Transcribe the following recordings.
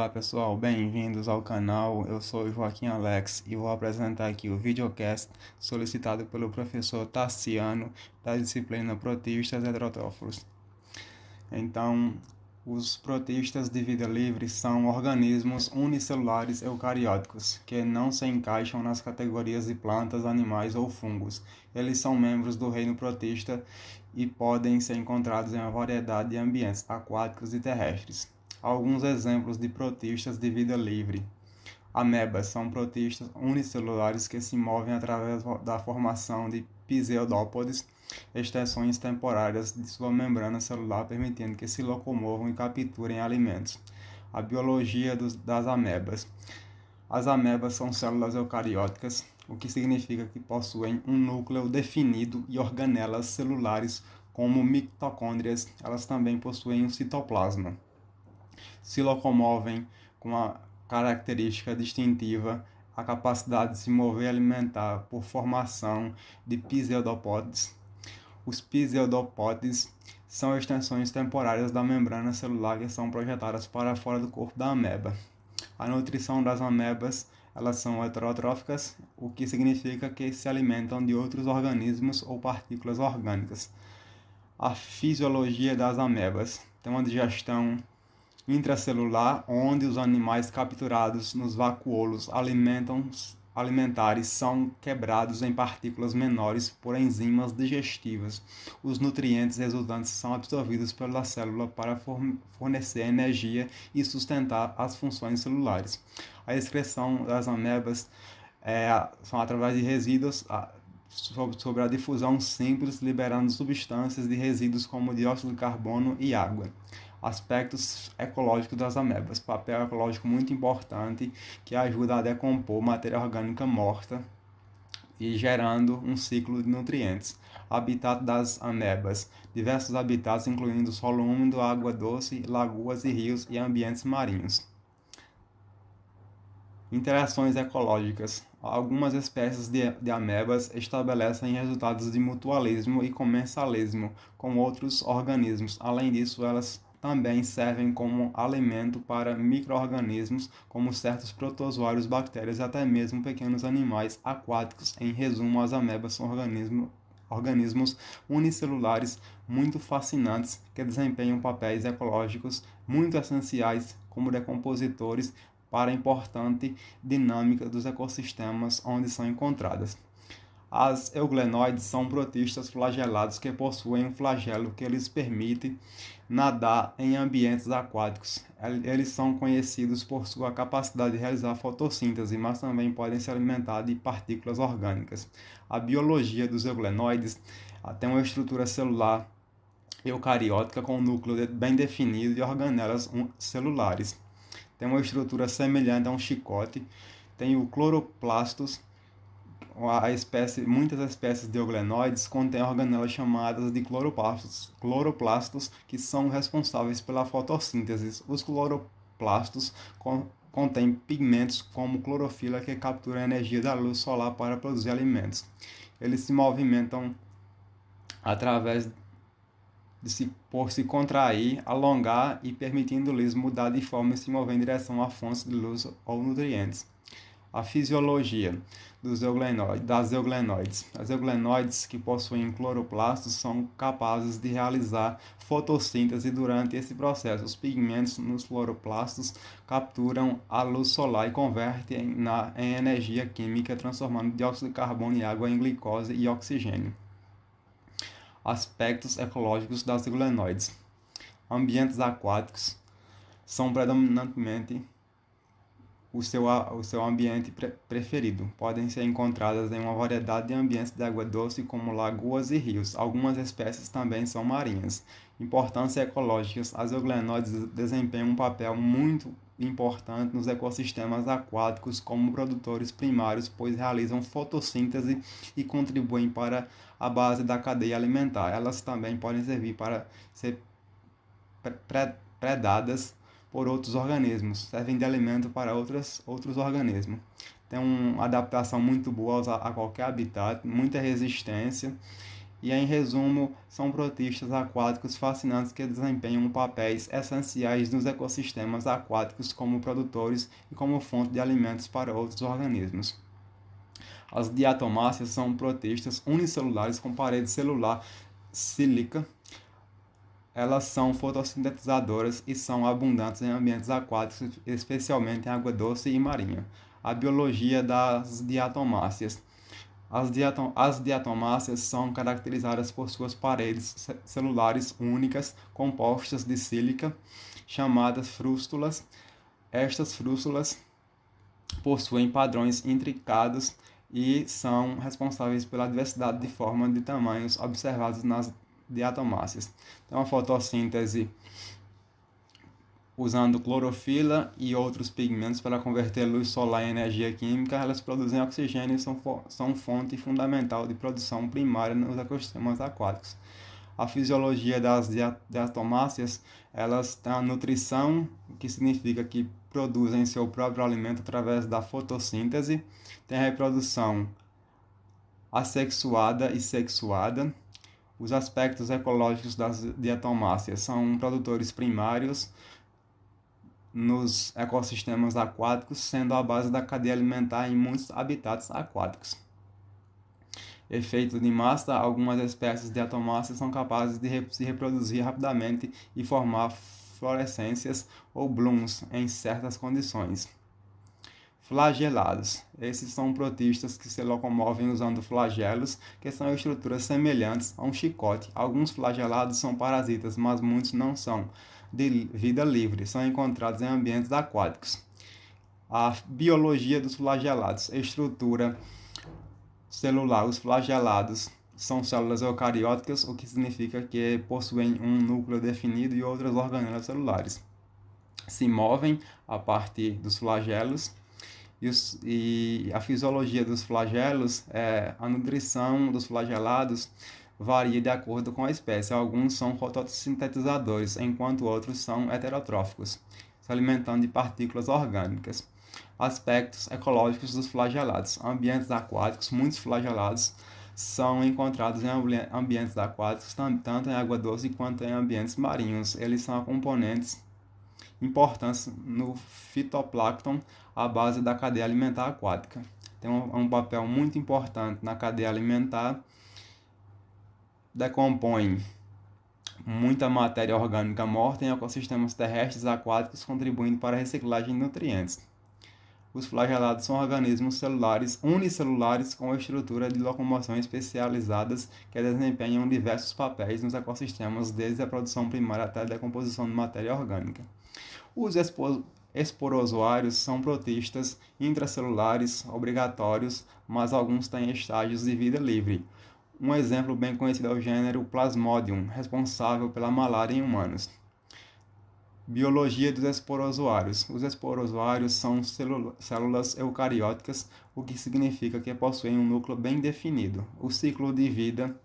Olá pessoal, bem-vindos ao canal. Eu sou o Joaquim Alex e vou apresentar aqui o videocast solicitado pelo professor Tassiano da disciplina Protistas heterótrofos. Então, os protistas de vida livre são organismos unicelulares eucarióticos que não se encaixam nas categorias de plantas, animais ou fungos. Eles são membros do reino protista e podem ser encontrados em uma variedade de ambientes aquáticos e terrestres. Alguns exemplos de protistas de vida livre. Amebas são protistas unicelulares que se movem através da formação de pseudópodes, extensões temporárias de sua membrana celular, permitindo que se locomovam e capturem alimentos. A biologia das amebas. As amebas são células eucarióticas, o que significa que possuem um núcleo definido e organelas celulares como mitocôndrias. Elas também possuem um citoplasma. Se locomovem com a característica distintiva a capacidade de se mover e alimentar por formação de pseudopódios. Os pseudopódios são extensões temporárias da membrana celular que são projetadas para fora do corpo da ameba. A nutrição das amebas, elas são heterotróficas, o que significa que se alimentam de outros organismos ou partículas orgânicas. A fisiologia das amebas tem uma digestão intracelular, onde os animais capturados nos vacuolos alimentares são quebrados em partículas menores por enzimas digestivas. Os nutrientes resultantes são absorvidos pela célula para fornecer energia e sustentar as funções celulares. A excreção das amebas são através de resíduos sobre a difusão simples, liberando substâncias de resíduos como dióxido de carbono e água. Aspectos ecológicos das amebas. Papel ecológico muito importante que ajuda a decompor matéria orgânica morta e gerando um ciclo de nutrientes. Habitat das amebas. Diversos habitats, incluindo solo úmido, água doce, lagoas e rios e ambientes marinhos. Interações ecológicas. Algumas espécies de amebas estabelecem resultados de mutualismo e comensalismo com outros organismos. Além disso, elas também servem como alimento para micro-organismos, como certos protozoários, bactérias e até mesmo pequenos animais aquáticos. Em resumo, as amebas são organismos unicelulares muito fascinantes que desempenham papéis ecológicos muito essenciais como decompositores para a importante dinâmica dos ecossistemas onde são encontradas. As euglenoides são protistas flagelados que possuem um flagelo que lhes permite nadar em ambientes aquáticos. Eles são conhecidos por sua capacidade de realizar fotossíntese, mas também podem se alimentar de partículas orgânicas. A biologia dos euglenoides tem uma estrutura celular eucariótica com um núcleo bem definido de organelas celulares. Tem uma estrutura semelhante a um chicote, tem o cloroplastos. Muitas espécies de euglenoides contêm organelas chamadas de cloroplastos, que são responsáveis pela fotossíntese. Os cloroplastos contêm pigmentos como clorofila que capturam a energia da luz solar para produzir alimentos. Eles se movimentam através por se contrair, alongar e permitindo-lhes mudar de forma e se mover em direção a fontes de luz ou nutrientes. A fisiologia das euglenoides. As euglenoides que possuem cloroplastos são capazes de realizar fotossíntese durante esse processo. Os pigmentos nos cloroplastos capturam a luz solar e convertem em energia química, transformando dióxido de carbono e água em glicose e oxigênio. Aspectos ecológicos das euglenoides. Ambientes aquáticos são predominantemente o seu ambiente preferido. Podem ser encontradas em uma variedade de ambientes de água doce, como lagoas e rios. Algumas espécies também são marinhas. Importância ecológica. As euglenoides desempenham um papel muito importante nos ecossistemas aquáticos como produtores primários, pois realizam fotossíntese e contribuem para a base da cadeia alimentar. Elas também podem servir para ser predadas por outros organismos, servem de alimento para outros organismos. Tem uma adaptação muito boa a qualquer habitat, muita resistência E, em resumo, são protistas aquáticos fascinantes que desempenham papéis essenciais nos ecossistemas aquáticos como produtores e como fonte de alimentos para outros organismos. As diatomáceas são protistas unicelulares com parede celular sílica. Elas são fotossintetizadoras e são abundantes em ambientes aquáticos, especialmente em água doce e marinha. A biologia das diatomáceas. As diatomáceas são caracterizadas por suas paredes celulares únicas, compostas de sílica, chamadas frústulas. Estas frústulas possuem padrões intricados e são responsáveis pela diversidade de formas e de tamanhos observados nas diatomáceas. Então, a fotossíntese usando clorofila e outros pigmentos para converter luz solar em energia química, elas produzem oxigênio e são fonte fundamental de produção primária nos ecossistemas aquáticos. A fisiologia das diatomáceas, elas têm a nutrição, o que significa que produzem seu próprio alimento através da fotossíntese, tem a reprodução assexuada e sexuada. Os aspectos ecológicos das diatomáceas são produtores primários nos ecossistemas aquáticos, sendo a base da cadeia alimentar em muitos habitats aquáticos. Efeito de massa: algumas espécies de diatomáceas são capazes de se reproduzir rapidamente e formar fluorescências ou blooms em certas condições. Flagelados: esses são protistas que se locomovem usando flagelos, que são estruturas semelhantes a um chicote. Alguns flagelados são parasitas, mas muitos não são de vida livre, são encontrados em ambientes aquáticos. A biologia dos flagelados. Estrutura celular: os flagelados são células eucarióticas, o que significa que possuem um núcleo definido e outras organelas celulares. Se movem a partir dos flagelos. E a fisiologia dos flagelos, a nutrição dos flagelados varia de acordo com a espécie. Alguns são fotossintetizadores, enquanto outros são heterotróficos, se alimentando de partículas orgânicas. Aspectos ecológicos dos flagelados. Ambientes aquáticos: muitos flagelados são encontrados em ambientes aquáticos, tanto em água doce quanto em ambientes marinhos. Eles são componentes importantes no fitoplâncton, a base da cadeia alimentar aquática. Tem um papel muito importante na cadeia alimentar, decompõe muita matéria orgânica morta em ecossistemas terrestres aquáticos, contribuindo para a reciclagem de nutrientes. Os flagelados são organismos celulares unicelulares com estrutura de locomoção especializadas que desempenham diversos papéis nos ecossistemas, desde a produção primária até a decomposição de matéria orgânica. Os esporozoários são protistas intracelulares obrigatórios, mas alguns têm estágios de vida livre. Um exemplo bem conhecido é o gênero Plasmodium, responsável pela malária em humanos. Biologia dos esporozoários. Os esporozoários são células eucarióticas, o que significa que possuem um núcleo bem definido. O ciclo de vida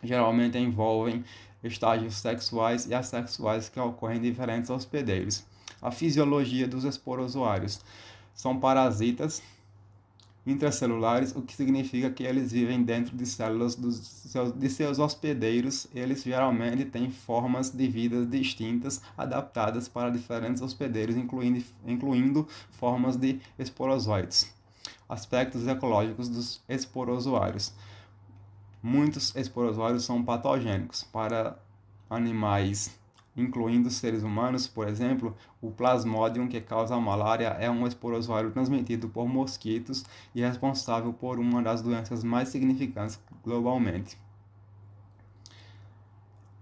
geralmente envolve estágios sexuais e assexuais que ocorrem em diferentes hospedeiros. A fisiologia dos esporozoários. São parasitas intracelulares, o que significa que eles vivem dentro de células de seus hospedeiros. Eles geralmente têm formas de vida distintas, adaptadas para diferentes hospedeiros, incluindo formas de esporozoides. Aspectos ecológicos dos esporozoários. Muitos esporozoários são patogênicos para animais, incluindo seres humanos. Por exemplo, o Plasmodium, que causa a malária, é um esporozoário transmitido por mosquitos e responsável por uma das doenças mais significantes globalmente.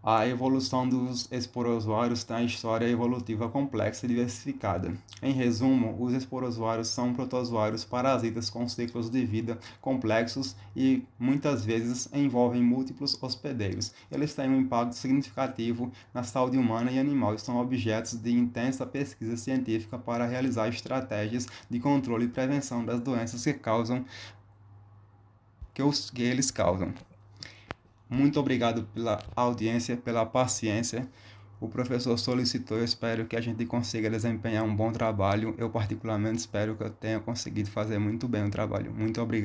A evolução dos esporozoários tem a história evolutiva complexa e diversificada. Em resumo, os esporozoários são protozoários parasitas com ciclos de vida complexos e muitas vezes envolvem múltiplos hospedeiros. Eles têm um impacto significativo na saúde humana e animal e são objetos de intensa pesquisa científica para realizar estratégias de controle e prevenção das doenças que eles causam. Muito obrigado pela audiência, pela paciência. O professor solicitou, eu espero que a gente consiga desempenhar um bom trabalho. Eu particularmente espero que eu tenha conseguido fazer muito bem o trabalho. Muito obrigado.